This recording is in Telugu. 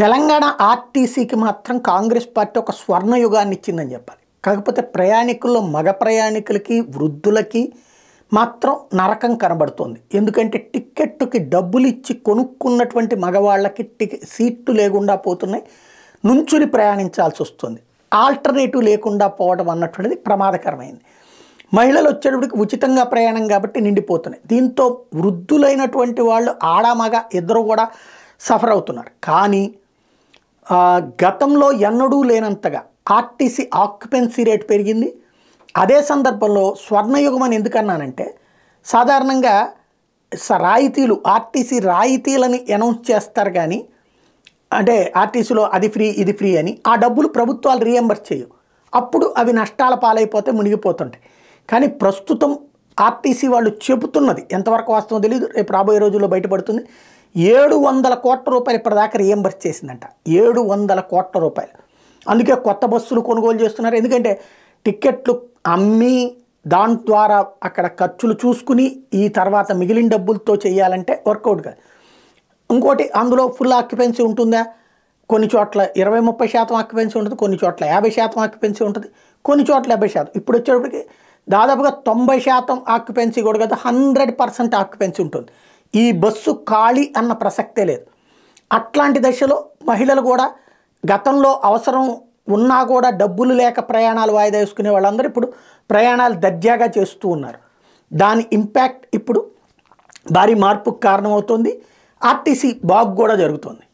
తెలంగాణ ఆర్టీసీకి మాత్రం కాంగ్రెస్ పార్టీ ఒక స్వర్ణయుగాన్ని ఇచ్చిందని చెప్పాలి. కాకపోతే ప్రయాణికుల్లో మగ ప్రయాణికులకి వృద్ధులకి మాత్రం నరకం కనబడుతోంది. ఎందుకంటే టిక్కెట్టుకి డబ్బులు ఇచ్చి కొనుక్కున్నటువంటి మగవాళ్ళకి సీట్లు లేకుండా పోతున్నాయి, నుంచుని ప్రయాణించాల్సి వస్తుంది. ఆల్టర్నేటివ్ లేకుండా పోవడం అన్నటువంటిది ప్రమాదకరమైంది. మహిళలు వచ్చేటప్పటికి ఉచితంగా ప్రయాణం కాబట్టి నిండిపోతున్నాయి. దీంతో వృద్ధులైనటువంటి వాళ్ళు ఆడ మగ ఇద్దరు కూడా సఫర్ అవుతున్నారు. కానీ గతంలో ఎన్నడూ లేనంతగా ఆర్టీసీ ఆక్యుపెన్సీ రేట్ పెరిగింది. అదే సందర్భంలో స్వర్ణయుగం అని ఎందుకన్నానంటే, సాధారణంగా రాయితీలు ఆర్టీసీ రాయితీలని అనౌన్స్ చేస్తారు కానీ, అంటే ఆర్టీసీలో అది ఫ్రీ ఇది ఫ్రీ అని ఆ డబ్బులు ప్రభుత్వాలు రీఎంబర్స్ చేయవు. అప్పుడు అవి నష్టాల పాలైపోతే మునిగిపోతుంటాయి. కానీ ప్రస్తుతం ఆర్టీసీ వాళ్ళు చెబుతున్నది ఎంతవరకు వాస్తవం తెలియదు, రేపు రాబోయే రోజుల్లో బయటపడుతుంది. 700 కోట్ల రూపాయలు ఇప్పటిదాకా రీఎంబర్స్ చేసిందంట. 700 కోట్ల రూపాయలు. అందుకే కొత్త బస్సులు కొనుగోలు చేస్తున్నారు. ఎందుకంటే టిక్కెట్లు అమ్మి దాని ద్వారా అక్కడ ఖర్చులు చూసుకుని ఈ తర్వాత మిగిలిన డబ్బులతో చేయాలంటే వర్కౌట్ కాదు. ఇంకోటి, అందులో ఫుల్ ఆక్యుపెన్సీ ఉంటుందా? కొన్ని చోట్ల 20-30% ఆక్యుపెన్సీ ఉంటుంది, కొన్ని చోట్ల 50% ఆక్యుపెన్సీ ఉంటుంది, కొన్ని చోట్ల 70%. ఇప్పుడు వచ్చేటప్పటికి దాదాపుగా 90% ఆక్యుపెన్సీ కూడా కదా, 100% ఆక్యుపెన్సీ ఉంటుంది. ఈ బస్సు ఖాళీ అన్న ప్రసక్తే లేదు. అట్లాంటి దశలో మహిళలు కూడా గతంలో అవసరం ఉన్నా కూడా డబ్బులు లేక ప్రయాణాలు వాయిదా వేసుకునే వాళ్ళందరూ ఇప్పుడు ప్రయాణాలు దర్జాగా చేస్తూ ఉన్నారు. దాని ఇంపాక్ట్ ఇప్పుడు భారీ మార్పుకు కారణమవుతుంది. ఆర్టీసీ బాగు కూడా జరుగుతుంది.